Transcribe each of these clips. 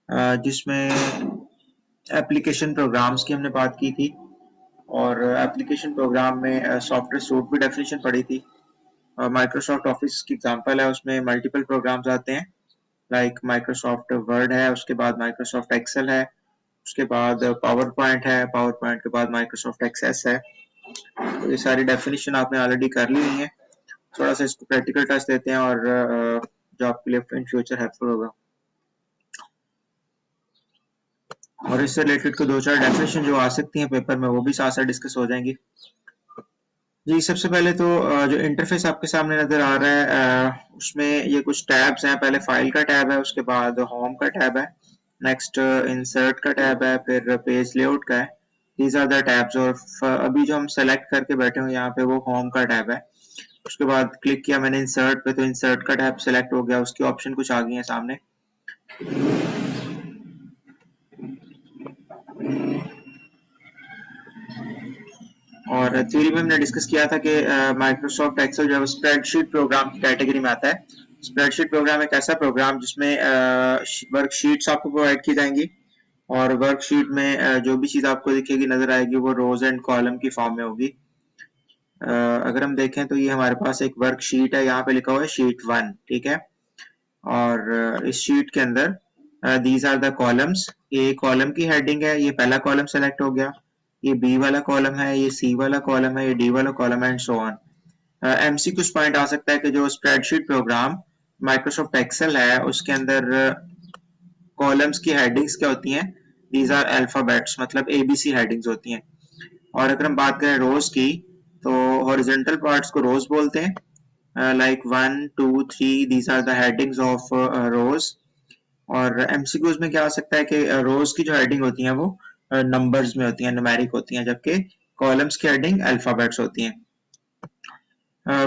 जिसमें application programs की हमने बात की थी और एप्लीकेशन प्रोग्राम में सॉफ्टवेयर सूट भी डेफिनेशन पड़ी थी। माइक्रोसॉफ्ट ऑफिस की एग्जांपल है, उसमें मल्टीपल प्रोग्राम्स आते हैं लाइक माइक्रोसॉफ्ट वर्ड है, उसके बाद माइक्रोसॉफ्ट एक्सेल है, उसके बाद पावर पॉइंट है, पावर पॉइंट के बाद माइक्रोसॉफ्ट एक्सेस है। तो ये सारी डेफिनेशन आपने ऑलरेडी कर ली हुई है। थोड़ा सा इसको प्रैक्टिकल टच देते हैं और जो आपके लिए इन फ्यूचर हेल्पफुल होगा। और इससे रिलेटेड को दो चार डेफिनेशन जो आ सकती हैं पेपर में वो भी साथ साथ डिस्कस हो जाएंगी। जी, सबसे पहले तो जो इंटरफेस आपके सामने नजर आ रहा है उसमें ये कुछ टैब्स हैं। पहले फाइल का टैब है, उसके बाद होम का टैब है, नेक्स्ट इंसर्ट का टैब है, फिर पेज लेआउट का है। These are the tabs. और अभी जो हम सेलेक्ट करके बैठे हुए यहाँ पे वो होम का टैब है। उसके बाद क्लिक किया मैंने इंसर्ट पे तो इंसर्ट का टैब सेलेक्ट हो गया, उसकी ऑप्शन कुछ आ गई है सामने। और थ्योरी में हमने डिस्कस किया था कि माइक्रोसॉफ्ट एक्सेल जो स्प्रेडशीट प्रोग्राम की कैटेगरी में आता है। स्प्रेडशीट प्रोग्राम एक ऐसा प्रोग्राम जिसमें वर्कशीट्स आपको प्रोवाइड की जाएंगी और वर्कशीट में जो भी चीज आपको दिखेगी नजर आएगी वो रोज एंड कॉलम की फॉर्म में होगी। अगर हम देखें तो ये हमारे पास एक वर्कशीट है, यहाँ पे लिखा हुआ है शीट 1, ठीक है। और इस शीट के अंदर दीज आर द कॉलम्स। ये कॉलम की हेडिंग है, ये पहला कॉलम सेलेक्ट हो गया, ये बी वाला कॉलम है, ये सी वाला कॉलम है, ये डी वाला कॉलम है and so on. MCQs point आ सकता है कि जो स्प्रेडशीट प्रोग्राम माइक्रोसॉफ्ट एक्सेल है उसके अंदर कॉलम्स की हेडिंग्स क्या होती हैं, दीज आर अल्फाबेट्स, मतलब एबीसी हेडिंग्स होती हैं। और अगर हम बात करें रोज की तो हॉरिजॉन्टल पार्ट्स को रोज बोलते हैं, like 1 2 3 these are the headings of rows. और एमसीक्यूज में क्या आ सकता है कि रोज की जो हेडिंग होती है वो नंबर्स में होती हैं, न्यूमेरिक होती हैं, जबकि कॉलम्स की हेडिंग अल्फाबेट्स होती हैं।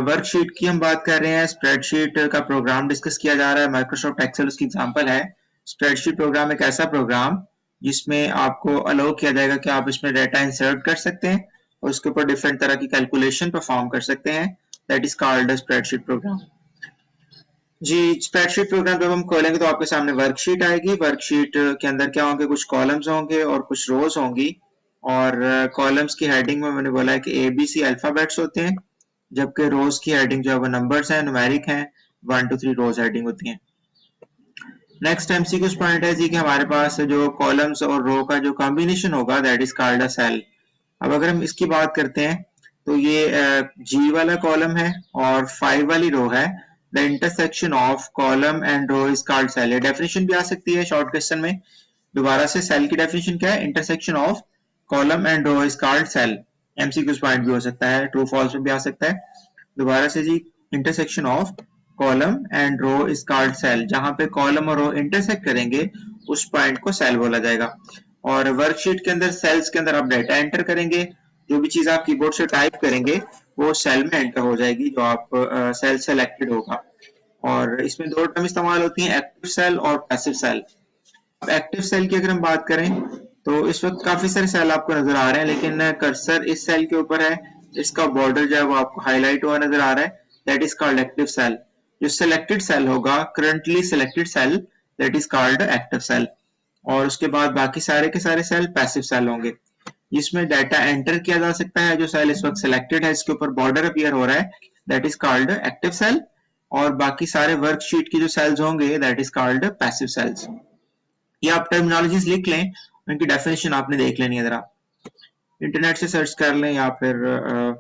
वर्कशीट की हम बात कर रहे हैं, स्प्रेडशीट का प्रोग्राम डिस्कस किया जा रहा है, माइक्रोसॉफ्ट एक्सेल उसकी एग्जांपल है। स्प्रेडशीट प्रोग्राम एक ऐसा प्रोग्राम जिसमें आपको अलाउ किया जाएगा कि आप इसमें डाटा इंसर्ट कर सकते हैं और उसके ऊपर डिफरेंट तरह की कैलकुलेशन परफॉर्म कर सकते हैं। That is called spreadsheet program. जी, स्प्रेडशीट प्रोग्राम जब हम खोलेंगे तो आपके सामने वर्कशीट आएगी। वर्कशीट के अंदर क्या होंगे, कुछ कॉलम्स होंगे और कुछ रोज होंगी। और कॉलम्स की हेडिंग में मैंने बोला है कि एबीसी अल्फाबेट्स होते हैं, जबकि रोज की हेडिंग जो है वो नंबर्स हैं, न्यूमेरिक हैं, 1 2 3 रोज हेडिंग होती हैं। नेक्स्ट एमसीक्यूज पॉइंट है जी कि हमारे पास जो कॉलम्स और रो का जो कॉम्बिनेशन होगा that is called a cell. अब अगर हम इसकी बात करते हैं तो ये जी वाला कॉलम है और 5 वाली रो है। The intersection of column and row is called cell. ये डेफिनेशन भी आ सकती है शॉर्ट क्वेश्चन में। दोबारा से सेल की डेफिनेशन क्या है, intersection of column and row is called cell. MCQs point भी हो सकता है, ट्रू फॉल्स में भी आ सकता है। दोबारा से जी, intersection of column and row is called cell. जहां पे कॉलम और रो इंटरसेक्ट करेंगे उस पॉइंट को सेल बोला जाएगा। और वर्कशीट के अंदर सेल्स के अंदर आप डाटा एंटर करेंगे, जो भी चीज आप कीबोर्ड से टाइप करेंगे वो सेल में एंटर हो जाएगी, जो आप सेल सेलेक्टेड होगा। और इसमें दो टर्म इस्तेमाल होती हैं, एक्टिव सेल और पैसिव सेल। अब एक्टिव सेल की अगर हम बात करें तो इस वक्त काफी सारे सेल आपको नजर आ रहे हैं, लेकिन कर्सर इस सेल के ऊपर है, इसका बॉर्डर जो है वो आपको हाईलाइट हुआ नजर आ रहा है, that is called active cell. जो सिलेक्टेड सेल होगा, currently selected cell, that is called active cell. और उसके बाद बाकी सारे के सारे सेल पैसिव सेल होंगे, जिसमें डाटा एंटर किया जा सकता है। जो सेल इस वक्त सिलेक्टेड है, इसके ऊपर बॉर्डर अपीयर हो रहा है, that is called active cell. और बाकी सारे वर्कशीट की जो सेल्स होंगे that is called passive cells. ये आप टर्मिनोलॉजीज लिख लें, उनकी डेफिनेशन आपने देख लेनी है, जरा इंटरनेट से सर्च कर लें या फिर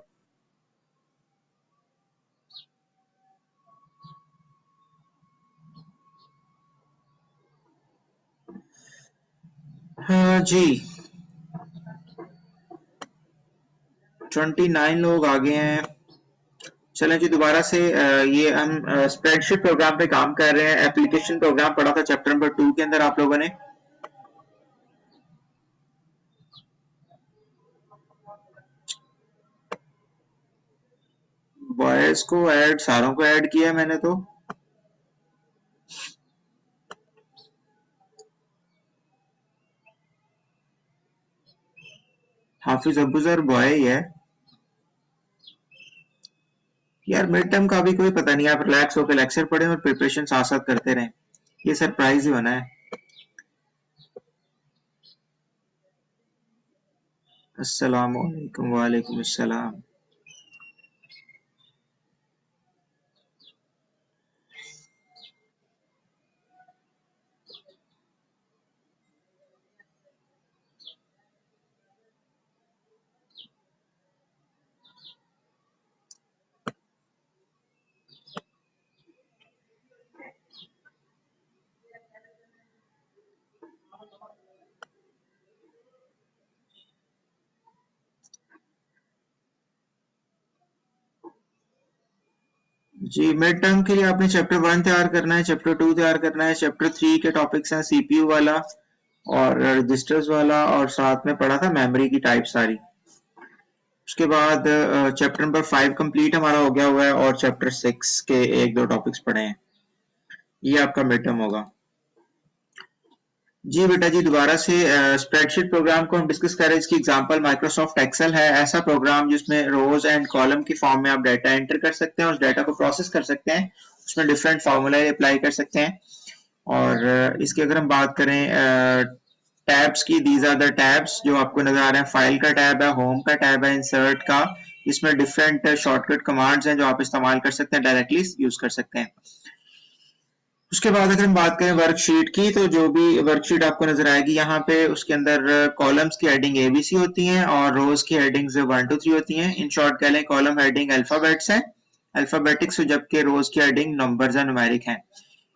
जी 29 लोग आगे हैं। चलें जी, दोबारा से ये हम स्प्रेडशीट प्रोग्राम पे काम कर रहे हैं। एप्लीकेशन प्रोग्राम पढ़ा था चैप्टर नंबर 2 के अंदर आप लोगों ने। बॉयज को ऐड, सारों को ऐड किया मैंने तो। हाफिज अबूजर बॉय ही है यार। मिड टर्म का भी कोई पता नहीं, आप रिलैक्स होकर लेक्चर पढ़ें और प्रिपरेशन साथ साथ करते रहें, ये सरप्राइज ही होना है। अस्सलामु अलैकुम वालेकुम अस्सलाम। जी, मिड टर्म के लिए आपने चैप्टर 1 तैयार करना है, चैप्टर 2 तैयार करना है, चैप्टर 3 के टॉपिक्स हैं सीपीयू वाला और रजिस्टर्स वाला और साथ में पढ़ा था मेमोरी की टाइप सारी। उसके बाद चैप्टर नंबर 5 कंप्लीट हमारा हो गया हुआ है और चैप्टर 6 के एक दो टॉपिक्स पढ़े हैं। ये आपका मिड टर्म होगा। जी बेटा जी, दोबारा से स्प्रेडशीट प्रोग्राम को हम डिस्कस कर रहे हैं। इसकी एग्जांपल माइक्रोसॉफ्ट एक्सेल है, ऐसा प्रोग्राम जिसमें रोज एंड कॉलम की फॉर्म में आप डाटा एंटर कर सकते हैं, उस डाटा को प्रोसेस कर सकते हैं, उसमें डिफरेंट फार्मूला अप्लाई कर सकते हैं। और इसकी अगर हम बात करें टैब्स की, दीज आर द टैब्स जो आपको नजर आ रहे हैं। फाइल का टैब है, होम का टैब है, इंसर्ट का। इसमें डिफरेंट शॉर्टकट कमांड्स हैं जो आप इस्तेमाल कर सकते हैं, डायरेक्टली यूज कर सकते हैं। उसके बाद अगर हम बात करें वर्कशीट की, तो जो भी वर्कशीट आपको नजर आएगी यहाँ पे, उसके अंदर कॉलम्स की हेडिंग एबीसी होती हैं और रोज की हेडिंग्स 1 2 3 होती हैं। इन शॉर्ट कह लें कॉलम हेडिंग अल्फाबेट्स है, अल्फाबेटिक्स, जबकि रोज की हेडिंग नंबर्स है, न्यूमेरिक है।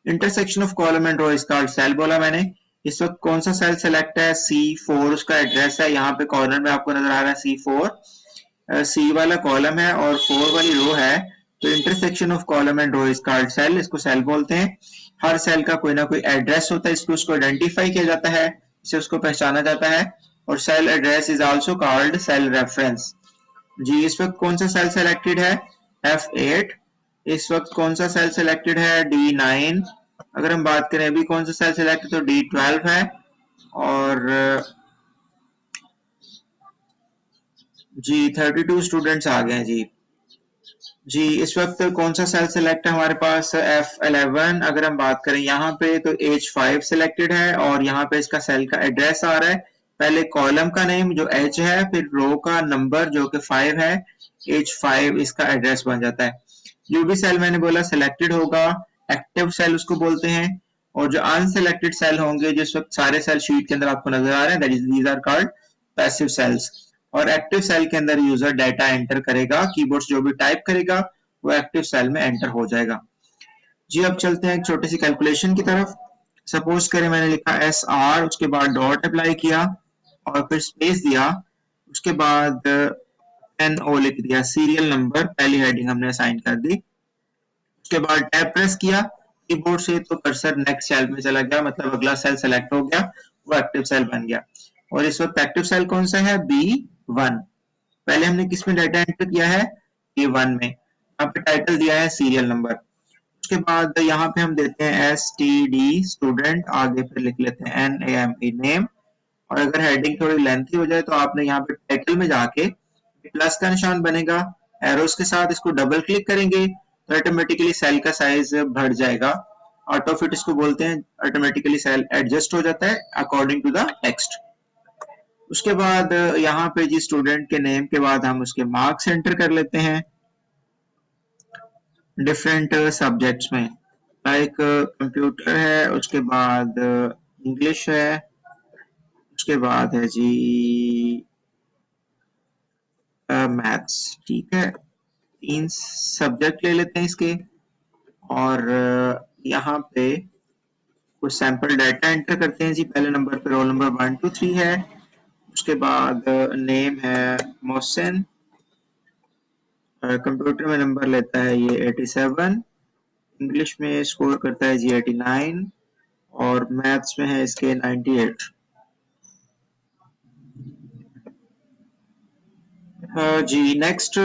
इंटरसेक्शन ऑफ कॉलम एंड रो इसका सेल बोला मैंने। इस वक्त कौन सा सेल सेलेक्ट है? C4 उसका एड्रेस है। यहाँ पे कॉर्नर में आपको नजर आ रहा है C4, सी वाला कॉलम है और 4 वाली रो है। तो intersection of column and row is called cell, इसको सेल बोलते हैं। हर सेल का कोई ना कोई एड्रेस होता है, इसको उसको आइडेंटिफाई किया जाता है, इसे उसको पहचाना जाता है। और cell address is also called cell reference. जी, इस वक्त कौन सा सेल सेलेक्टेड है? F8। इस वक्त कौन सा सेल सेलेक्टेड है? D9। अगर हम बात करें अभी कौन सा सेल सेलेक्ट तो D12 है। और जी 32 स्टूडेंट्स आ गए हैं जी। जी, इस वक्त कौन सा सेल सेलेक्ट है हमारे पास? F11। अगर हम बात करें यहाँ पे तो H5 सिलेक्टेड है और यहाँ पे इसका सेल का एड्रेस आ रहा है। पहले कॉलम का नेम जो H है, फिर रो का नंबर जो कि 5 है, H5 इसका एड्रेस बन जाता है। जो भी सेल मैंने बोला सिलेक्टेड होगा, एक्टिव सेल उसको बोलते हैं। और जो अनसिलेक्टेड सेल होंगे, जिस वक्त सारे सेल शीट के अंदर आपको नजर आ रहे हैं, that is these are called passive cells. और एक्टिव सेल के अंदर यूजर डाटा एंटर करेगा, कीबोर्ड जो भी टाइप करेगा वो एक्टिव सेल में एंटर हो जाएगा। जी, अब चलते हैं एक छोटी सी कैलकुलेशन की तरफ। सपोज करें मैंने लिखा SR, उसके बाद डॉट अप्लाई किया और फिर स्पेस दिया, उसके बाद NO लिख दिया, सीरियल नंबर पहली हेडिंग हमने असाइन कर दी। उसके बाद टैब प्रेस किया कीबोर्ड से तो कर्सर नेक्स्ट सेल में चला गया, मतलब अगला सेल सेलेक्ट हो गया, वो एक्टिव सेल बन गया। और इस वक्त एक्टिव सेल कौन सा है? B1। पहले हमने किस में डाटा एंटर किया है? B1 में। यहाँ पे टाइटल दिया है सीरियल नंबर। उसके बाद यहाँ पे हम देते हैं STD स्टूडेंट, आगे फिर लिख लेते हैं NAME नेम। और अगर हेडिंग थोड़ी लेंथी हो जाए तो आपने यहाँ पे टाइटल में जाके प्लस का निशान बनेगा एरोस के साथ, इसको डबल क्लिक करेंगे तो ऑटोमेटिकली सेल का साइज बढ़ जाएगा। ऑटो फिट इसको बोलते हैं, ऑटोमेटिकली सेल एडजस्ट हो जाता है अकॉर्डिंग टू द टेक्स्ट। उसके बाद यहाँ पे जी स्टूडेंट के नेम के बाद हम उसके मार्क्स एंटर कर लेते हैं डिफरेंट सब्जेक्ट्स में। लाइक कंप्यूटर है, उसके बाद इंग्लिश है, उसके बाद है जी मैथ्स। ठीक है, 3 सब्जेक्ट ले लेते हैं इसके। और यहाँ पे कुछ सैंपल डाटा एंटर करते हैं जी। पहले नंबर पे रोल नंबर 1 2 3 है, उसके बाद नेम है मोहसिन, कंप्यूटर में नंबर लेता है ये 87, इंग्लिश में स्कोर करता है जी 89 और मैथ्स में है इसके 98। जी नेक्स्ट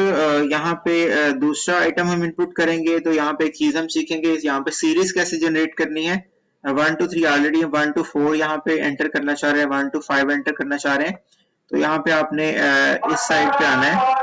यहाँ पे दूसरा आइटम हम इनपुट करेंगे, तो यहाँ पे एक चीज हम सीखेंगे, यहाँ पे सीरीज कैसे जनरेट करनी है। 1 2 3 ऑलरेडी 1 2 4 यहाँ पे एंटर करना चाह रहे हैं, 1 2 5 एंटर करना चाह रहे हैं। तो यहाँ पे आपने इस साइड पे आना है।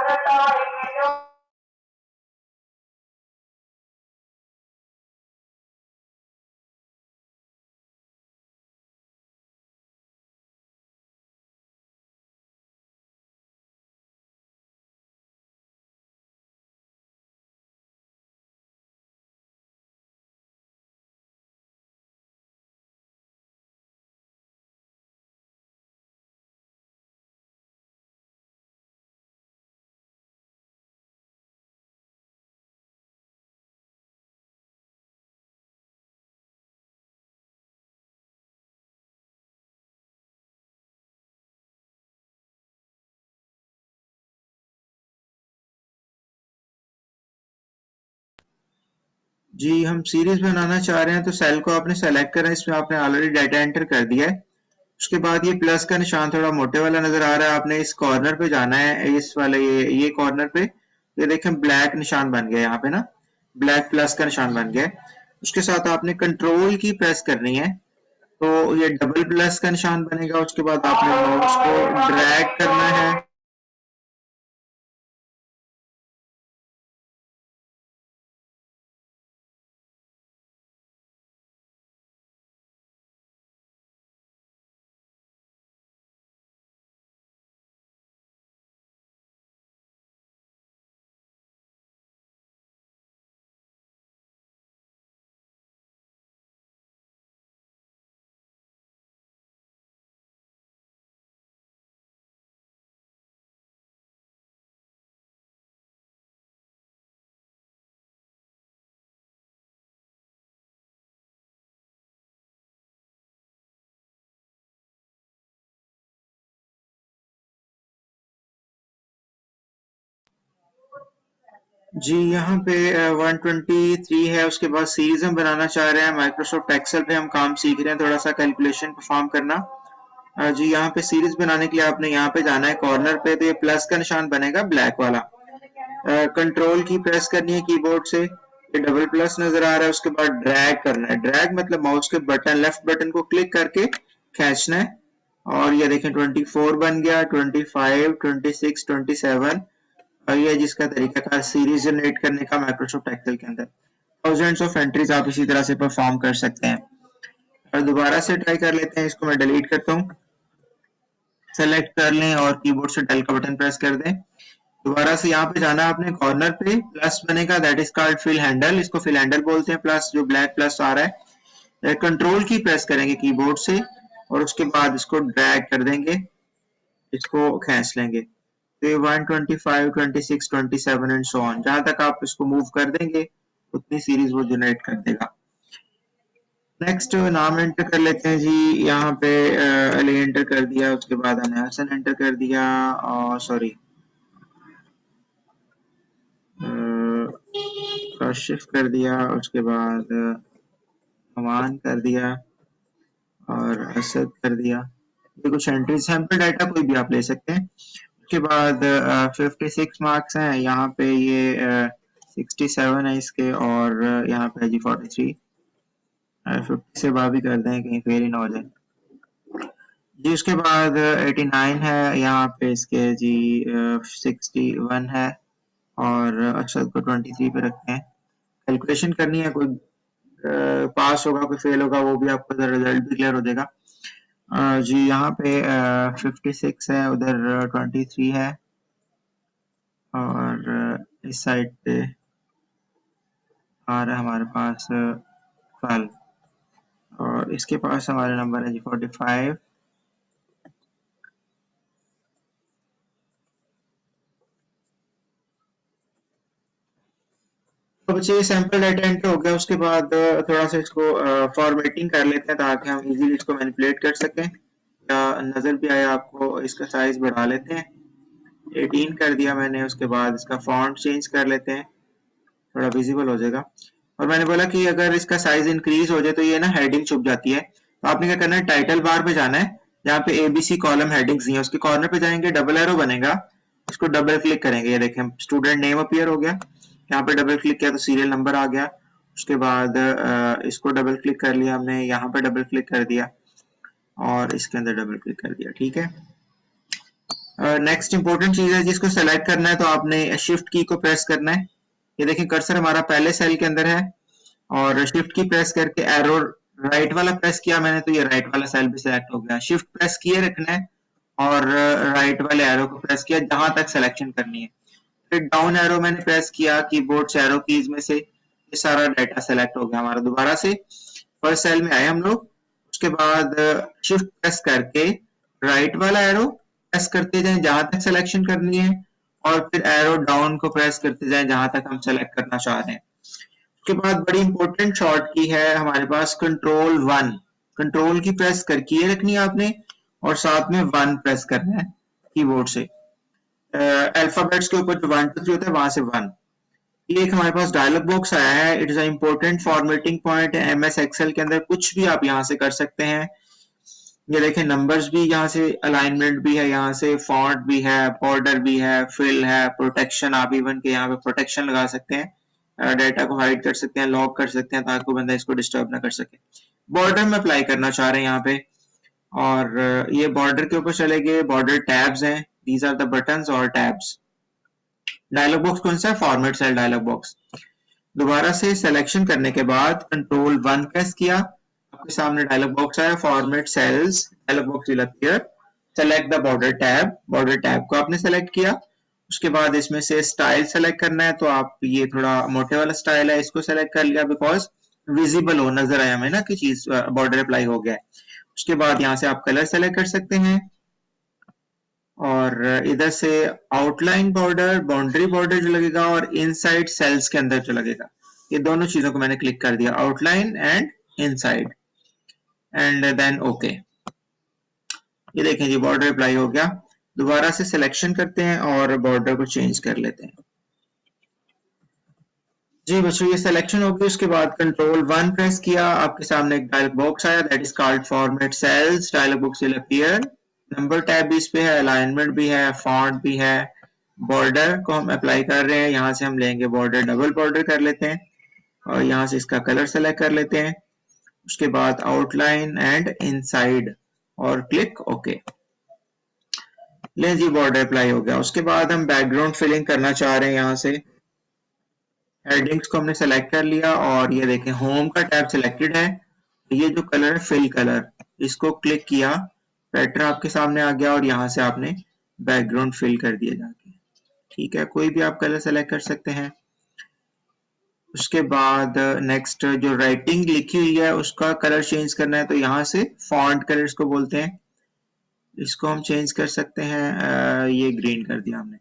जी हम सीरीज बनाना चाह रहे हैं तो सेल को आपने सेलेक्ट करना है, इसमें आपने ऑलरेडी डाटा एंटर कर दिया है। उसके बाद ये प्लस का निशान थोड़ा मोटे वाला नजर आ रहा है, आपने इस कॉर्नर पे जाना है, इस वाले ये कॉर्नर पे, ये देखें ब्लैक निशान बन गया यहाँ पे ना, ब्लैक प्लस का निशान बन गया है। उसके साथ आपने कंट्रोल की प्रेस करनी है तो ये डबल प्लस का निशान बनेगा। उसके बाद आपने माउस को ड्रैग करना है, जी यहाँ पे 123 है। उसके बाद सीरीज हम बनाना चाह रहे हैं, माइक्रोसॉफ्ट एक्सेल पे हम काम सीख रहे हैं, थोड़ा सा कैलकुलेशन परफॉर्म करना। जी यहाँ पे सीरीज बनाने के लिए आपने यहाँ पे जाना है कॉर्नर पे, तो ये प्लस का निशान बनेगा ब्लैक वाला। कंट्रोल की प्रेस करनी है कीबोर्ड से, ये डबल प्लस नजर आ रहा है। उसके बाद ड्रैग करना है, ड्रैग मतलब माउस के बटन लेफ्ट बटन को क्लिक करके खींचना है। और ये देखें 24 बन गया, 25, 26, 27। और ये जिसका तरीका सीरीज जनरेट करने का माइक्रोसॉफ्ट एक्सेल के अंदर थाउजेंड्स ऑफ एंट्रीज आप इसी तरह से परफॉर्म कर सकते हैं। और दोबारा से ट्राई कर लेते हैं, इसको मैं डिलीट करता हूँ। सेलेक्ट कर लें और कीबोर्ड से डेल का बटन प्रेस कर दें। दोबारा से यहाँ पे जाना आपने कॉर्नर पे, प्लस बनेगा, that is called fill handle, इसको फिल हैंडल बोलते हैं, प्लस जो ब्लैक प्लस आ रहा है। कंट्रोल की प्रेस करेंगे कीबोर्ड से और उसके बाद इसको ड्रैग कर देंगे, इसको खींच लेंगे। तो 125, 26, 27 एंड सो ऑन, जहां तक आप इसको मूव कर देंगे उतनी सीरीज वो जनरेट कर देगा। नेक्स्ट नाम एंटर कर लेते हैं जी, यहाँ पे अली एंटर कर दिया, उसके बाद हमने हसन एंटर कर दिया, और सॉरी शिफ्ट कर दिया, उसके बाद अमान कर दिया और असद कर दिया। ये कुछ एंट्री सैंपल डाटा कोई भी आप ले सकते हैं। उसके बाद 56 मार्क्स हैं यहाँ पे, ये 67 है इसके, और यहाँ पे जी 43, 50 से बावी कर दें कहीं फेल ही ना हो जाए जी। उसके बाद 89 है यहाँ पे इसके जी, 61 है, और असद को 23 पे रखते हैं। कैलकुलेशन करनी है, कोई पास होगा कोई फेल होगा, वो भी आपको रिजल्ट भी क्लियर हो जाएगा। जी यहाँ पे 56 है, उधर 23 है, और इस साइड पे आ रहा है हमारे पास 12, और इसके पास हमारे नंबर है जी 45। तो बच्चे सैंपल डाटा एंटर हो गया। उसके बाद थोड़ा सा इसको फॉर्मेटिंग कर लेते हैं ताकि हम इजीली इसको मैनिपुलेट कर सकें, या नजर भी आए आपको। इसका साइज बढ़ा लेते हैं, 18 कर दिया मैंने। उसके बाद इसका फॉन्ट चेंज कर लेते हैं, थोड़ा विजिबल हो जाएगा। और मैंने बोला कि अगर इसका साइज इंक्रीज हो जाए तो ये ना हेडिंग छुप जाती है, तो आपने क्या करना है, टाइटल बार पे जाना है, जहाँ पे ABC कॉलम हेडिंग्स हैं उसके कॉर्नर पे जाएंगे, डबल एरो बनेगा, इसको डबल क्लिक करेंगे, ये देखें स्टूडेंट नेम अपीयर हो गया। यहाँ पे डबल क्लिक किया तो सीरियल नंबर आ गया। उसके बाद इसको डबल क्लिक कर लिया हमने, यहाँ पे डबल क्लिक कर दिया और इसके अंदर डबल क्लिक कर दिया, ठीक है। नेक्स्ट इंपॉर्टेंट चीज है, जिसको सेलेक्ट करना है तो आपने शिफ्ट की को प्रेस करना है। ये देखिए कर्सर हमारा पहले सेल के अंदर है, और शिफ्ट की प्रेस करके एरो राइट वाला प्रेस किया मैंने, तो ये राइट वाला सेल भी सिलेक्ट हो गया। शिफ्ट प्रेस किए रखना है और राइट वाले एरो को प्रेस किया जहां तक सिलेक्शन करनी है। फिर डाउन एरो मैंने प्रेस किया कीबोर्ड से, एरो कीज में से ये सारा डाटा सेलेक्ट हो गया हमारा। दोबारा से फर्स्ट सेल में आए हम लोग। उसके बाद शिफ्ट प्रेस करके राइट वाला एरो प्रेस करते जाएं जहां तक सिलेक्शन करनी है, और फिर एरो डाउन को प्रेस करते जाएं जहां तक हम सेलेक्ट करना चाह रहे हैं। उसके बाद बड़ी इंपॉर्टेंट शॉर्ट की है हमारे पास, कंट्रोल 1। कंट्रोल की प्रेस कर किए रखनी है आपने, और साथ में 1 प्रेस करना है कीबोर्ड से। अल्फाबेट्स के ऊपर जो 1 2 3 होता है वहां से 1। ये एक हमारे पास डायलॉग बॉक्स आया है। It is a important formatting point MS Excel के अंदर। कुछ भी आप यहाँ से कर सकते हैं। ये देखें नंबर्स भी यहाँ से, अलाइनमेंट भी है, यहाँ से फॉन्ट भी है, बॉर्डर भी है, फिल है, प्रोटेक्शन। आप इवन के यहाँ पे प्रोटेक्शन लगा सकते हैं, डेटा को हाइड कर सकते हैं, लॉक कर सकते हैं ताकि कोई बंदा इसको डिस्टर्ब ना कर सके। बॉर्डर में अप्लाई करना चाह रहे हैं यहाँ पे, और ये बॉर्डर के ऊपर चले गए। बॉर्डर टैब्स हैं, दीज आर द बटन्स और टैब्स। डायलॉग बॉक्स कौन सा है? Format cell dialog box. दोबारा से सिलेक्शन करने के बाद कंट्रोल 1 प्रेस किया, आपके सामने डायलॉग बॉक्स आया, format cells dialog box will appear. Select the border tab, border tab को आपने सेलेक्ट किया। उसके बाद इसमें से स्टाइल सेलेक्ट करना है, तो आप ये थोड़ा मोटे वाला स्टाइल है, इसको सेलेक्ट कर लिया, बिकॉज विजिबल हो, नजर आया हमें ना कि चीज बॉर्डर अप्लाई हो गया है। उसके बाद यहाँ से आप कलर सेलेक्ट कर सकते हैं, और इधर से आउटलाइन बॉर्डर, बाउंड्री बॉर्डर जो लगेगा, और इनसाइड सेल्स के अंदर जो लगेगा, ये दोनों चीजों को मैंने क्लिक कर दिया, outline and inside, and then okay. ये देखें जी बॉर्डर अप्लाई हो गया। दोबारा से सिलेक्शन करते हैं और बॉर्डर को चेंज कर लेते हैं। जी बच्चों ये सिलेक्शन हो गई। उसके बाद कंट्रोल 1 प्रेस किया, आपके सामने एक डायलॉग बॉक्स आया, that is called format cells. Dialog box will appear. Number tab भी इस पे है, अलाइनमेंट भी है, फॉन्ट भी है। बॉर्डर को हम अप्लाई कर रहे हैं, यहाँ से हम लेंगे बॉर्डर, डबल बॉर्डर कर लेते हैं, और यहाँ से इसका कलर सेलेक्ट कर लेते हैं। उसके बाद आउटलाइन एंड इनसाइड, और क्लिक ओके। ले जी बॉर्डर अप्लाई हो गया। उसके बाद हम बैकग्राउंड फिलिंग करना चाह रहे हैं। यहाँ से हेडिंग्स को हमने सेलेक्ट कर लिया, और ये देखें होम का टैब सिलेक्टेड है। ये जो कलर है फिल कलर, इसको क्लिक किया, पैटर्न आपके सामने आ गया, और यहाँ से आपने बैकग्राउंड फिल कर दिया जाके। ठीक है, कोई भी आप कलर सेलेक्ट कर सकते हैं। उसके बाद नेक्स्ट जो राइटिंग लिखी हुई है उसका कलर चेंज करना है, तो यहाँ से फॉन्ट कलर इसको बोलते हैं, इसको हम चेंज कर सकते हैं। ये ग्रीन कर दिया हमने।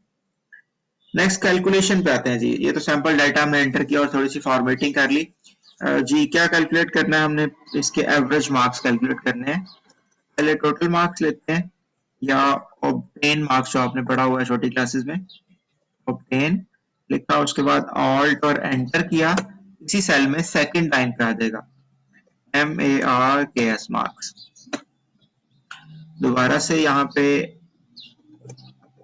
नेक्स्ट कैलकुलेशन पे आते हैं जी। ये तो सैंपल डाटा हमने एंटर किया और थोड़ी सी फॉर्मेटिंग कर ली। जी क्या कैलकुलेट करना है हमने? इसके एवरेज मार्क्स कैलकुलेट करने हैं। पहले टोटल मार्क्स लेते हैं, या ऑब्टेन मार्क्स जो आपने पढ़ा हुआ है छोटी क्लासेस में, ऑब्टेन लिखा, उसके बाद ऑल्ट और एंटर किया। इसी सेल में सेकंड लाइन पे आ जाएगा MARKS मार्क्स। दोबारा से यहाँ पे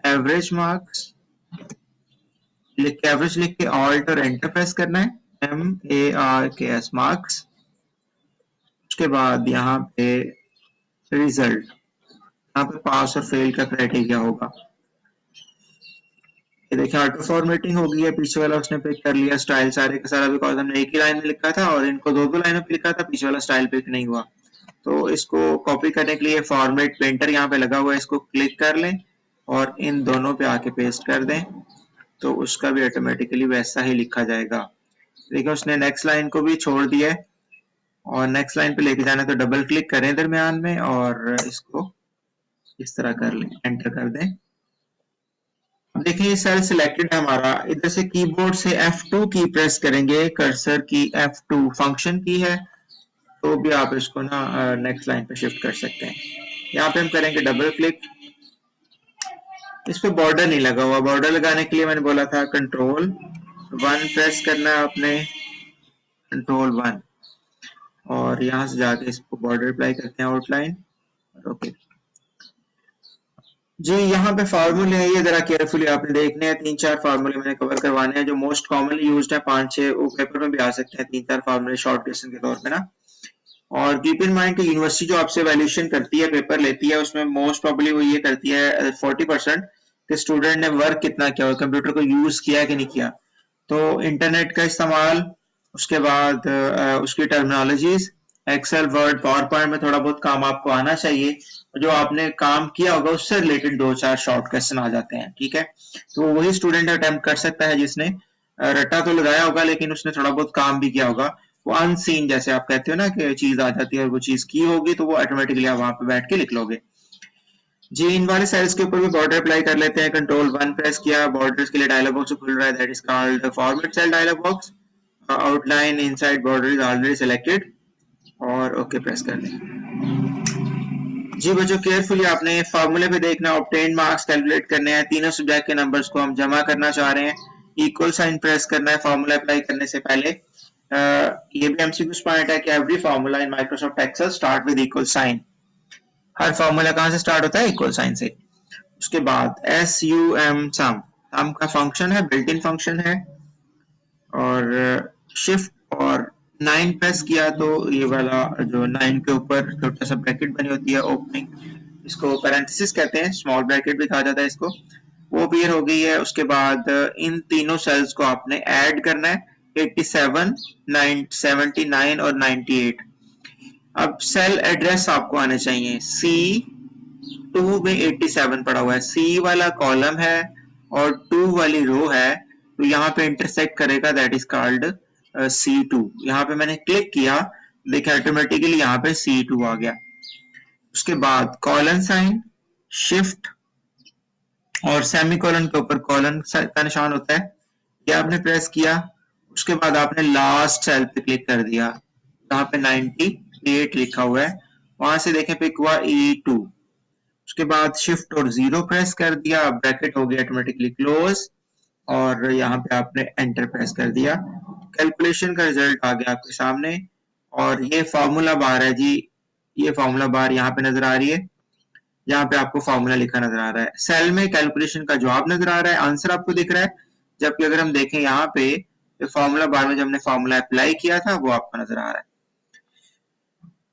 एवरेज मार्क्स लिख के, एवरेज लिख के ऑल्ट और एंटर प्रेस करना है, MARKS मार्क्स। उसके बाद यहाँ पे रिजल्ट, यहाँ पे पास और फेल का क्राइटेरिया होगा। ये देखिए ऑटो फॉर्मेटिंग हो गई है, पीछे वाला उसने पिक कर लिया स्टाइल सारे का सारा, बिकॉज हमने एक ही लाइन में लिखा था और इनको दो लाइनों पे लिखा था, पीछे वाला स्टाइल पिक नहीं हुआ। तो इसको कॉपी करने के लिए फॉर्मेट पेंटर यहाँ पे लगा हुआ है, इसको क्लिक कर लें और इन दोनों पे आके पेस्ट कर दें, तो उसका भी ऑटोमेटिकली वैसा ही लिखा जाएगा। देखिए उसने नेक्स्ट लाइन को भी छोड़ दिया है, और नेक्स्ट लाइन पे लेके जाना तो डबल क्लिक करें दरमियान में और इसको इस तरह कर लें, एंटर कर दें। अब देखिए सेल सिलेक्टेड है हमारा। इधर से कीबोर्ड से F2 की प्रेस करेंगे, कर्सर की F2 फंक्शन की है, तो भी आप इसको ना नेक्स्ट लाइन पे शिफ्ट कर सकते हैं। यहाँ पे हम करेंगे डबल क्लिक। इस पे बॉर्डर नहीं लगा हुआ, बॉर्डर लगाने के लिए मैंने बोला था कंट्रोल 1 प्रेस करना है आपने, कंट्रोल 1, और यहाँ से जाके इसको बॉर्डर अप्लाई करते हैं, आउटलाइन, ओके जी। यहाँ पे फार्मूले है, ये जरा केयरफुली आपने देखने हैं। 3-4 फार्मूले मैंने कवर करवाने हैं जो मोस्ट कॉमनली यूज्ड है, 5-6 वो पेपर में भी आ सकते हैं, 3-4 फार्मूले शॉर्ट क्वेश्चन के तौर पे ना। और कीप इन माइंड कि यूनिवर्सिटी जो आपसे वैल्यूएशन करती है, पेपर लेती है, उसमें मोस्ट प्रोबेबली वो ये करती है 40% कि स्टूडेंट ने वर्क कितना किया और कंप्यूटर को यूज किया कि नहीं किया। तो इंटरनेट का इस्तेमाल, उसके बाद उसकी terminologies, Excel, Word, PowerPoint में थोड़ा बहुत काम आपको आना चाहिए। जो आपने काम किया होगा उससे रिलेटेड 2-4 शॉर्ट क्वेश्चन आ जाते हैं, ठीक है। तो वही स्टूडेंट अटेम्प्ट कर सकता है जिसने रट्टा तो लगाया होगा लेकिन उसने थोड़ा बहुत काम भी किया होगा। वो अनसीन, जैसे आप कहते हो ना कि चीज आ जाती है और वो चीज की होगी तो वो ऑटोमेटिकली आप वहां पे बैठ के लिख लोगे जी। इन वाले सेल्स के ऊपर भी बॉर्डर अप्लाई कर लेते हैं। कंट्रोल 1 प्रेस किया, बॉर्डर्स के लिए डायलॉग बॉक्स खुल रहा है, that is called format cell dialog box. Outline inside border is already selected, और ओके प्रेस कर दें जी। बच्चों केयरफुली आपने फार्मूले पे देखना, ऑब्टेन मार्क्स कैलकुलेट करने हैं। तीनों सब्जेक्ट के नंबर्स को हम जमा करना चाह रहे हैं, इक्वल साइन प्रेस करना है फॉर्मूला अप्लाई करने से पहले। ये भी एमसीक्यू पॉइंट है कि every formula in Microsoft Excel start with equal sign. हर फॉर्मूला कहां से स्टार्ट होता है? इक्वल साइन से। उसके बाद SUM सम का फंक्शन है, बिल्ट इन फंक्शन है, और शिफ्ट और 9 प्रेस किया तो ये वाला जो 9 के ऊपर छोटा सा ब्रैकेट बनी होती है ओपनिंग, इसको पैरेंथेसिस कहते हैं, स्मॉल ब्रैकेट भी कहा जाता है इसको, वो अपीयर हो गई है। उसके बाद इन तीनों सेल्स को आपने ऐड करना है, 87, 79 और 98। अब सेल एड्रेस आपको आने चाहिए। C2 में 87 पड़ा हुआ है, C वाला कॉलम है और 2 वाली रो है, तो यहाँ पे इंटरसेक्ट करेगा, दैट इज कॉल्ड C2। यहाँ पे मैंने क्लिक किया, देखिए ऑटोमेटिकली यहाँ पे C2 आ गया। उसके बाद कॉलन साइन, शिफ्ट और सेमीकोलन के ऊपर कॉलन का निशान होता है, ये आपने प्रेस किया। उसके बाद आपने लास्ट सेल पे क्लिक कर दिया, यहाँ पे 98 लिखा हुआ है, वहां से देखें पिक हुआ E2। उसके बाद शिफ्ट और 0 प्रेस कर दिया, ब्रैकेट हो गया ऑटोमेटिकली क्लोज, और यहाँ पे आपने एंटर प्रेस कर दिया। कैलकुलेशन का रिजल्ट आ गया आपके सामने, और ये फॉर्मूला बार है जी, ये फॉर्मूला बार यहाँ पे नजर आ रही है, यहाँ पे आपको फॉर्मूला लिखा नजर आ रहा है, सेल में कैलकुलेशन का जवाब नजर आ रहा है, आंसर आपको दिख रहा है। जबकि अगर हम देखें यहाँ पे फॉर्मूला बार में जब हमने फॉर्मूला अप्लाई किया था वो आपको नजर आ रहा है।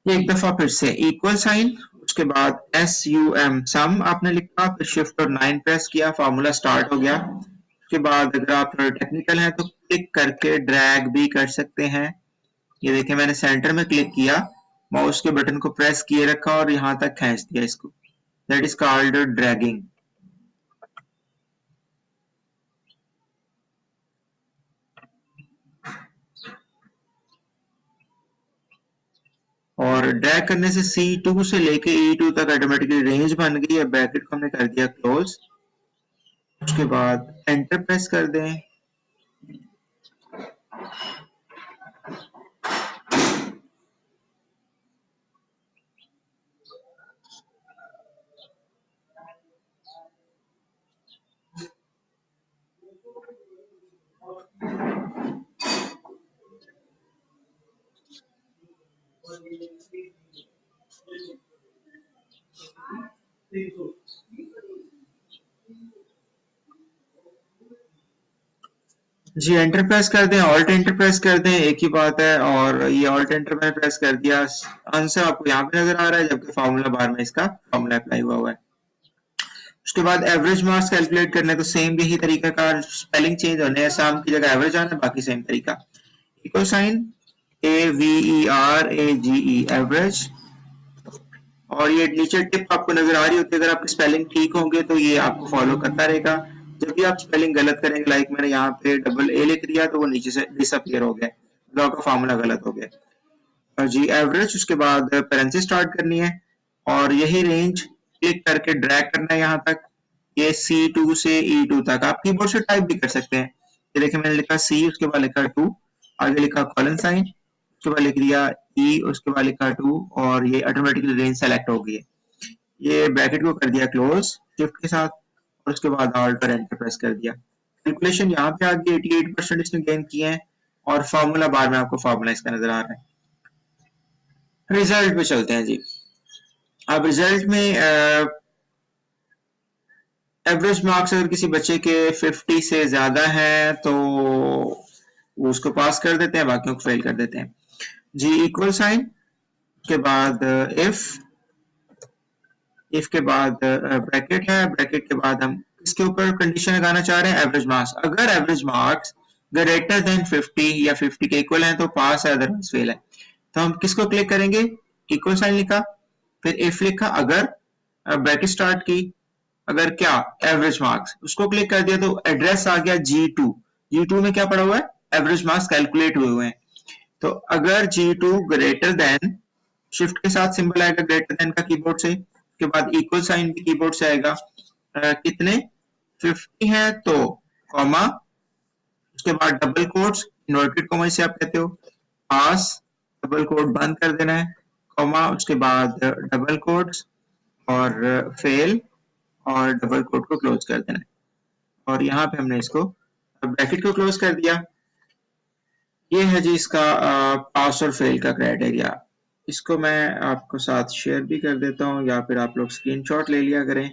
एक दफा फिर से इक्वल साइन, उसके बाद SUM सम आपने लिखा, फिर शिफ्ट और 9 प्रेस किया, फॉर्मूला स्टार्ट हो गया। उसके बाद अगर आप टेक्निकल हैं तो क्लिक करके ड्रैग भी कर सकते हैं। ये देखिए मैंने सेंटर में क्लिक किया, माउस के बटन को प्रेस किए रखा और यहाँ तक खींच दिया इसको, दैट इज कॉल्ड ड्रैगिंग। और ड्रैग करने से C2 से लेके E2 तक ऑटोमेटिकली रेंज बन गई है, ब्रैकेट को हमने कर दिया क्लोज। उसके बाद एंटर प्रेस कर दें। जी एंटर प्रेस कर दें, ऑल्ट एंटर प्रेस कर दें, एक ही बात है। और ये ऑल्ट एंटर मैंने प्रेस कर दिया, आंसर आपको यहाँ पे नजर आ रहा है, जबकि फॉर्मूला बार में इसका फॉर्मूला अप्लाई हुआ है। उसके बाद एवरेज मार्क्स कैलकुलेट करने तो सेम यही तरीका का, स्पेलिंग चेंज होने हैं, साम की जगह एवरेज आना, बाकी सेम तरीका। इक्वल साइन AVERAGE एवरेज, और ये नीचे टिप आपको नजर आ रही होती है, अगर आपकी स्पेलिंग ठीक होंगे तो ये आपको फॉलो करता रहेगा। जब भी आप स्पेलिंग गलत करेंगे, लाइक मैंने यहाँ पे डबल ए लिख दिया तो वो नीचे से डिसअपियर हो गया, तो आपका फॉर्मूला गलत हो गया। और जी एवरेज, उसके बाद पेरेंथेसिस स्टार्ट करनी है, और यही रेंज क्लिक करके ड्रैग करना है यहाँ तक, ये C2 से E2 तक। आप कीबोर्ड से टाइप भी कर सकते हैं। ये देखिए मैंने लिखा C, उसके बाद लिखा 2, आगे लिखा कॉलन साइन, उसके बाद लिख दिया E, उसके बाद लिखा 2, और ये ऑटोमेटिकली रेंज सेलेक्ट हो गई है। ये ब्रैकेट को कर दिया क्लोज शिफ्ट के साथ, और उसके बाद ऑल्ट पर एंटर प्रेस कर दिया। कैलकुलेशन यहाँ पे आ गई, 88% इसने गेन किए हैं, और फॉर्मूला बार में आपको फॉर्मूला इसका नजर आ रहा है। रिजल्ट पे चलते हैं जी। अब रिजल्ट में एवरेज मार्क्स अगर किसी बच्चे के 50 से ज्यादा है तो वो उसको पास कर देते हैं, बाकियों को फेल कर देते हैं जी। इक्वल साइन के बाद इफ के बाद ब्रैकेट है, ब्रैकेट के बाद हम इसके ऊपर कंडीशन लगाना चाह रहे हैं एवरेज मार्क्स। अगर एवरेज मार्क्स ग्रेटर देन 50 या 50 के इक्वल है तो पास है, अदरवाइज फेल है। तो हम किसको क्लिक करेंगे? इक्वल साइन लिखा, फिर इफ लिखा, अगर ब्रैकेट स्टार्ट की, अगर क्या एवरेज मार्क्स, उसको क्लिक कर दिया तो एड्रेस आ गया G2। G2 में क्या पड़ा हुआ है? एवरेज मार्क्स कैलकुलेट हुए हुए हैं। तो अगर G2 ग्रेटर देन, शिफ्ट के साथ सिंबल आएगा ग्रेटर देन का कीबोर्ड से, उसके बाद इक्वल साइन भी कीबोर्ड से आएगा, कितने 50 है तो कॉमा, उसके बाद डबल कोट्स, इन्वर्टेड कॉमा से आप कहते हो, पास, डबल कोट बंद कर देना है, कॉमा, उसके बाद डबल कोट्स, और फेल, और डबल कोट को क्लोज कर देना है। और यहाँ पे हमने इसको ब्रैकेट को क्लोज कर दिया। ये है जी इसका पास और फेल का क्राइटेरिया। इसको मैं आपको साथ शेयर भी कर देता हूँ या फिर आप लोग स्क्रीनशॉट ले लिया करें।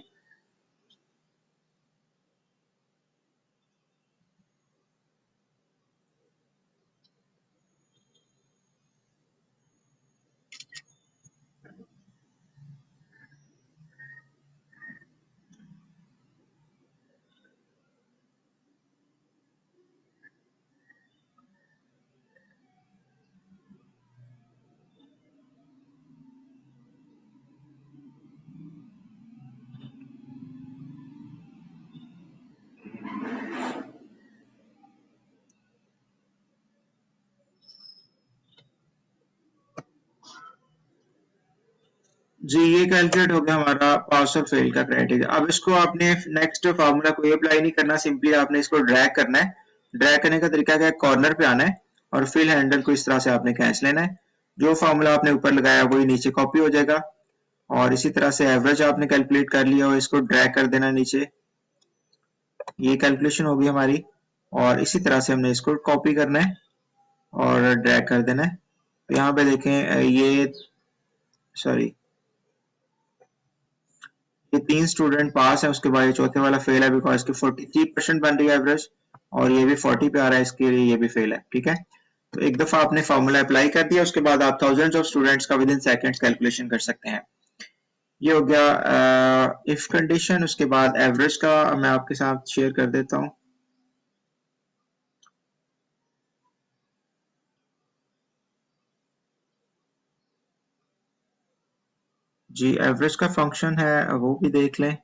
जी ये कैलकुलेट हो गया हमारा पास और फेल का क्राइटेरिया। अब इसको आपने नेक्स्ट फार्मूला कोई अप्लाई नहीं करना, सिंपली आपने इसको ड्रैग करना है। ड्रैग करने का तरीका क्या है, कॉर्नर पे आना है और फिल हैंडल को इस तरह से आपने खींच लेना है। जो फार्मूला आपने ऊपर लगाया वही नीचे कॉपी हो जाएगा। और इसी तरह से एवरेज आपने कैलकुलेट कर लिया और इसको ड्रैग कर देना नीचे। ये कैलकुलेशन होगी हमारी और इसी तरह से हमने इसको कॉपी करना है और ड्रैग कर देना है। तो यहाँ पे देखें ये सॉरी ये 3 स्टूडेंट पास है, उसके बाद ये चौथे वाला फेल है बिकॉज इसकी 43% बन रही है एवरेज और ये भी 40 पे आ रहा है, इसके लिए ये भी फेल है। ठीक है, तो एक दफा आपने फॉर्मूला अप्लाई कर दिया, उसके बाद आप थाउजेंड्स ऑफ स्टूडेंट्स का विद इन सेकंड्स कैलकुलेशन कर सकते हैं। ये हो गया इफ कंडीशन। उसके बाद एवरेज का मैं आपके साथ शेयर कर देता हूँ। जी एवरेज का फंक्शन है वो भी देख लें।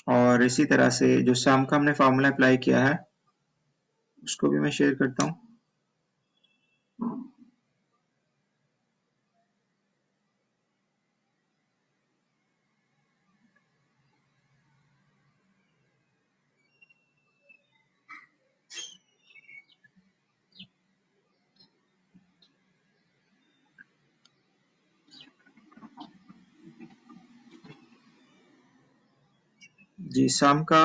और इसी तरह से जो सम का हमने फॉर्मूला अप्लाई किया है उसको भी मैं शेयर करता हूँ। जी सम का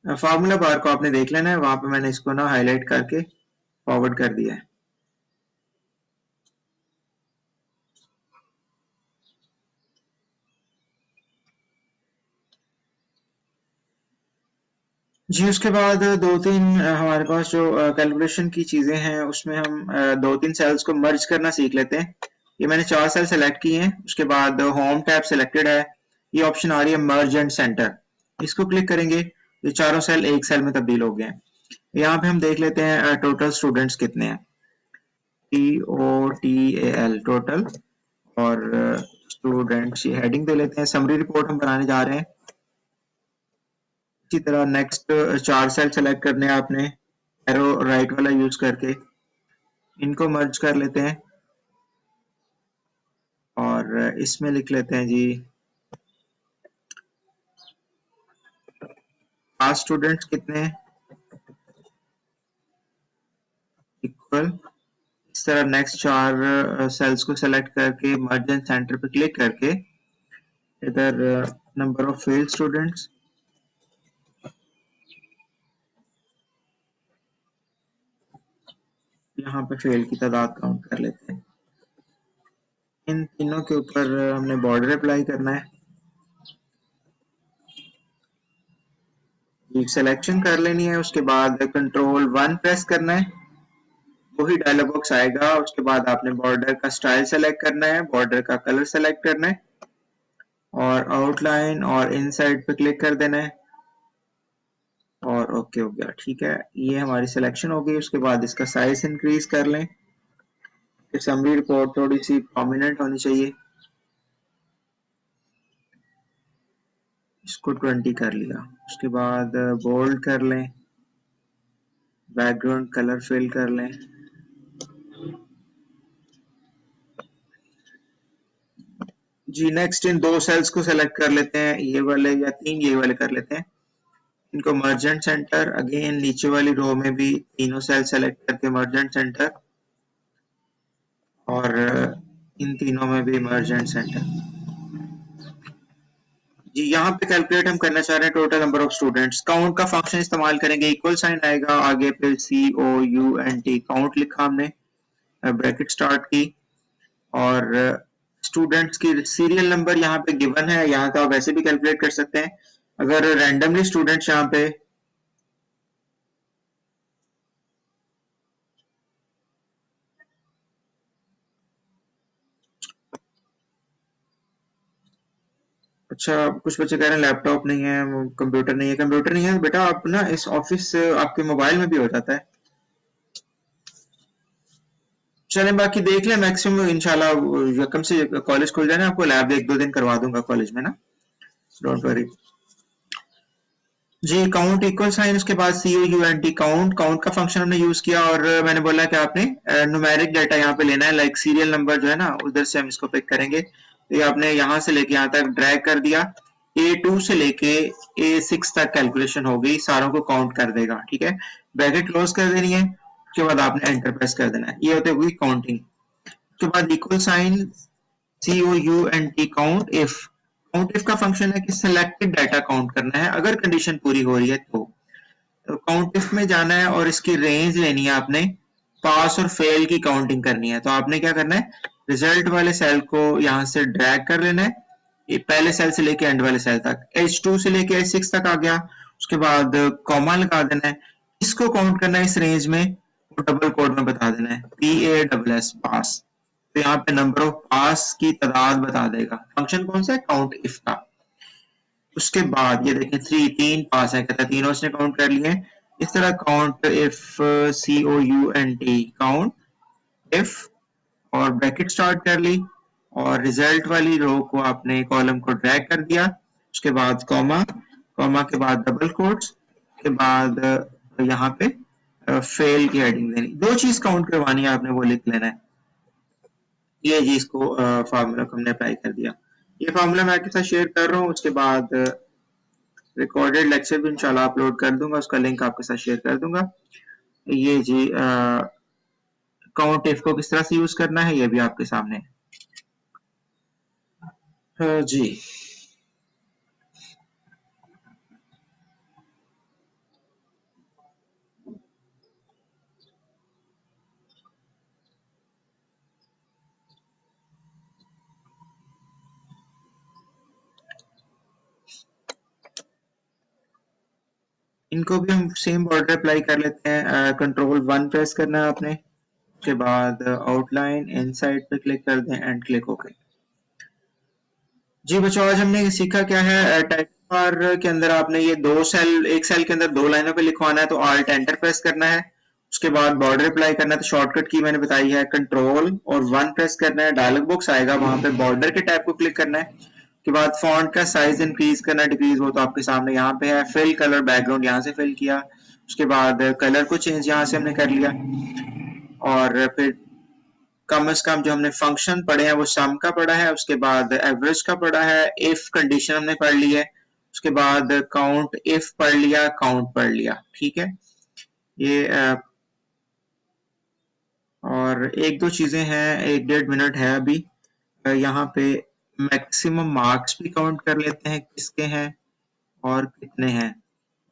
फार्मूला बार को आपने देख लेना है, वहां पे मैंने इसको ना हाईलाइट करके फॉरवर्ड कर दिया है। जी उसके बाद दो तीन हमारे पास जो कैलकुलेशन की चीजें हैं उसमें हम दो तीन सेल्स को मर्ज करना सीख लेते हैं। ये मैंने 4 सेल सेलेक्ट किए हैं, उसके बाद होम टैब सेलेक्टेड है। ये ऑप्शन आ रही है मर्ज एंड सेंटर, इसको क्लिक करेंगे, ये चारों सेल एक सेल में तब्दील हो गए हैं। यहाँ पे हम देख लेते हैं टोटल स्टूडेंट्स कितने हैं, TOTAL टोटल। और स्टूडेंट्स ये हेडिंग दे लेते हैं, समरी रिपोर्ट हम बनाने जा रहे हैं। इसी तरह नेक्स्ट 4 सेल सेलेक्ट करने हैं आपने एरो राइट वाला यूज करके, इनको मर्ज कर लेते हैं और इसमें लिख लेते हैं जी पास स्टूडेंट्स कितने हैं इक्वल। इस तरह नेक्स्ट 4 सेल्स को सेलेक्ट करके मर्ज एंड सेंटर पे क्लिक करके इधर नंबर ऑफ फेल स्टूडेंट्स, यहाँ पे फेल की तादाद काउंट कर लेते हैं। इन तीनों के ऊपर हमने बॉर्डर अप्लाई करना है। सिलेक्शन कर लेनी है, उसके बाद Ctrl+1 प्रेस करना है, वही डायलॉग बॉक्स आएगा। उसके बाद आपने बॉर्डर का स्टाइल सेलेक्ट करना है, बॉर्डर का कलर सेलेक्ट करना है और आउटलाइन और इनसाइड पे क्लिक कर देना है और ओके हो गया। ठीक है, ये हमारी सिलेक्शन हो गई। उसके बाद इसका साइज इंक्रीज कर लें, समरी रिपोर्ट थोड़ी सी प्रोमिनेंट होनी चाहिए, इसको 20 कर लिया। उसके बाद बोल्ड कर लें, बैकग्राउंड कलर फिल कर लें। जी नेक्स्ट इन 2 सेल्स को सेलेक्ट कर लेते हैं, ये वाले या 3 ये वाले कर लेते हैं। इनको मर्जेंट सेंटर, अगेन नीचे वाली रो में भी तीनों सेल सेलेक्ट करके मर्जेंट सेंटर, और इन तीनों में भी मर्जेंट सेंटर। जी यहाँ पे कैलकुलेट हम करना चाह रहे हैं total number of students. Count का फंक्शन इस्तेमाल करेंगे, इक्वल साइन आएगा आगे, फिर COUNT काउंट लिखा हमने, ब्रैकेट स्टार्ट की, और स्टूडेंट्स की सीरियल नंबर यहाँ पे गिवन है, यहाँ का आप वैसे भी कैलकुलेट कर सकते हैं। अगर रैंडमली स्टूडेंट्स यहाँ पे अच्छा, कुछ बच्चे कह रहे हैं लैपटॉप नहीं है, कंप्यूटर नहीं है। कंप्यूटर नहीं है बेटा, आप ना इस ऑफिस आपके मोबाइल में भी हो जाता है। चलें बाकी देख लें, मैक्सिमम इंशाल्लाह यकम से कॉलेज खुल जाए ना, आपको लैब 1-2 दिन करवा दूंगा कॉलेज में ना, डोंट वरी। जी काउंट इक्वल साइन, उसके बाद COUNT काउंट, काउंट का फंक्शन हमने यूज किया, और मैंने बोला कि आपने न्यूमेरिक डाटा यहाँ पे लेना है, लाइक सीरियल नंबर जो है ना उधर से हम इसको पिक करेंगे। तो ये आपने यहाँ से लेके यहाँ तक ड्रैग कर दिया, A2 से लेके A6 तक कैलकुलेशन हो गई, सारों को काउंट कर देगा, ठीक है। ब्रैकेट क्लोज कर देनी है, उसके बाद आपने एंटर प्रेस कर देना है, ये होते हुई काउंटिंग। उसके बाद equal sign COUNT count if, count if का फंक्शन है कि सिलेक्टेड डाटा काउंट करना है अगर कंडीशन पूरी हो रही है तो काउंट इफ में जाना है और इसकी रेंज लेनी है आपने, पास और फेल की काउंटिंग करनी है। तो आपने क्या करना है, रिजल्ट वाले सेल को यहाँ से ड्रैग कर लेना है, ये पहले सेल से लेके एंड वाले सेल तक, H2 से लेके H6 तक आ गया, उसके बाद कॉमा लगा देना है, इसको काउंट करना है इस रेंज में, डबल कोड में बता देना है PASS पास। तो यहाँ पे नंबर ऑफ पास की तादाद बता देगा, फंक्शन कौन सा है, काउंट इफ का। उसके बाद ये देखें 3 पास है, कहता है तीनों उसने काउंट कर लिए। इस तरह count if COUNT count if, और ब्रैकेट स्टार्ट कर ली, और रिजल्ट वाली रो को आपने कॉलम को ड्रैग कर दिया, उसके बाद कॉमा, कॉमा के बाद डबल कोट्स के बाद यहाँ पे फेल की हेडिंग देनी, दो चीज काउंट करवानी है आपने, वो लिख लेना है। ये जी इसको फार्मूला को हमने अप्लाई कर दिया, ये फार्मूला मैं आपके साथ शेयर कर रहा हूँ। उसके बाद रिकॉर्डेड लेक्चर भी इंशाल्लाह अपलोड कर दूंगा, उसका लिंक आपके साथ शेयर कर दूंगा। ये जी काउंट इफ को किस तरह से यूज करना है ये भी आपके सामने जी। इनको भी हम सेम बॉर्डर अप्लाई कर लेते हैं, Ctrl+1 प्रेस करना है आपने, उसके बाद आउटलाइन इनसाइड पे क्लिक कर दें एंड क्लिक ओके। जी बच्चों आज हमने सीखा क्या है, टाइप बार के अंदर आपने ये दो सेल, एक सेल के अंदर 2 लाइनों पे लिखवाना है, तो Alt एंटर प्रेस करना है, उसके बाद बॉर्डर अप्लाई करना है, तो शॉर्टकट की मैंने बताई है Ctrl+1 प्रेस करना है, डायलॉग बॉक्स आएगा, वहां पे बॉर्डर के टाइप को क्लिक करना है, उसके बाद फॉन्ट का साइज इंक्रीज करना डिक्रीज, वो तो आपके सामने यहाँ पे है, फिल कलर बैकग्राउंड यहाँ से फिल किया, उसके बाद कलर को चेंज यहाँ से हमने कर लिया, और फिर कम से कम जो हमने फंक्शन पढ़े हैं वो सम का पढ़ा है, उसके बाद एवरेज का पढ़ा है, इफ कंडीशन हमने पढ़ ली है, उसके बाद काउंट इफ पढ़ लिया, काउंट पढ़ लिया, ठीक है। ये और एक दो चीजें हैं, 1-1.5 मिनट है अभी, यहाँ पे मैक्सिमम मार्क्स भी काउंट कर लेते हैं किसके हैं और कितने हैं,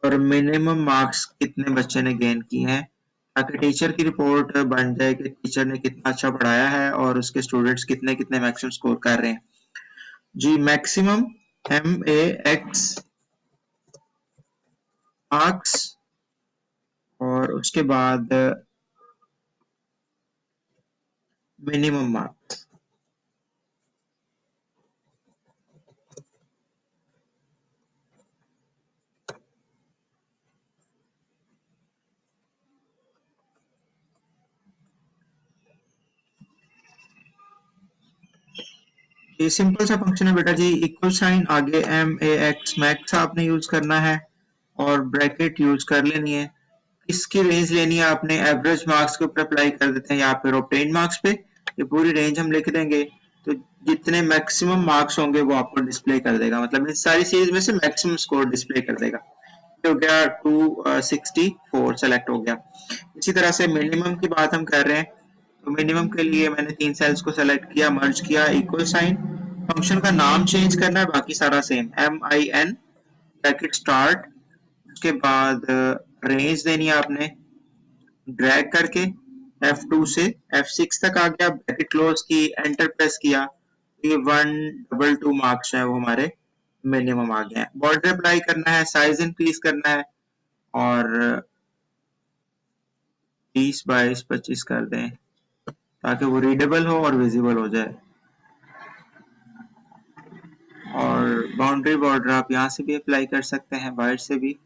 और मिनिमम मार्क्स कितने बच्चे ने गेन किए हैं, ताकि टीचर की रिपोर्ट बन जाए कि टीचर ने कितना अच्छा पढ़ाया है और उसके स्टूडेंट्स कितने कितने मैक्सिमम स्कोर कर रहे हैं। जी मैक्सिमम MAX मार्क्स, और उसके बाद मिनिमम मार्क्स। ये सिंपल सा फंक्शन है बेटा जी, इक्वल साइन आगे MAX मैक्स आपने यूज करना है, और ब्रैकेट यूज कर लेनी है, इसकी रेंज लेनी है आपने, एवरेज मार्क्स के ऊपर अप्लाई कर देते हैं, या फिर ऑब्टेन मार्क्स पे ये पूरी रेंज हम लिख देंगे, तो जितने मैक्सिमम मार्क्स होंगे वो आपको डिस्प्ले कर देगा, मतलब इस सारी चीज में से मैक्सिमम स्कोर डिस्प्ले कर देगा। हो गया 264 सेलेक्ट हो गया। इसी तरह से मिनिमम की बात हम कर रहे हैं, तो मिनिमम के लिए मैंने 3 सेल्स को सेलेक्ट किया, मर्ज किया, इक्वल साइन, फंक्शन का नाम चेंज करना है, बाकी सारा सेम, min ब्रैकेट स्टार्ट, उसके बाद रेंज देनी है आपने, ड्रैग करके F2 से F6 तक आ गया, ब्रैकेट क्लोज की, एंटर प्रेस किया, ये 122 मार्क्स है वो हमारे मिनिमम आ गया है। बॉर्डर अप्लाई करना है, साइज इंक्रीज करना है और 30 22 25 कर दें ताकि वो रीडेबल हो और विजिबल हो जाए। और बाउंड्री बॉर्डर आप यहाँ से भी अप्लाई कर सकते हैं, वाइड से भी।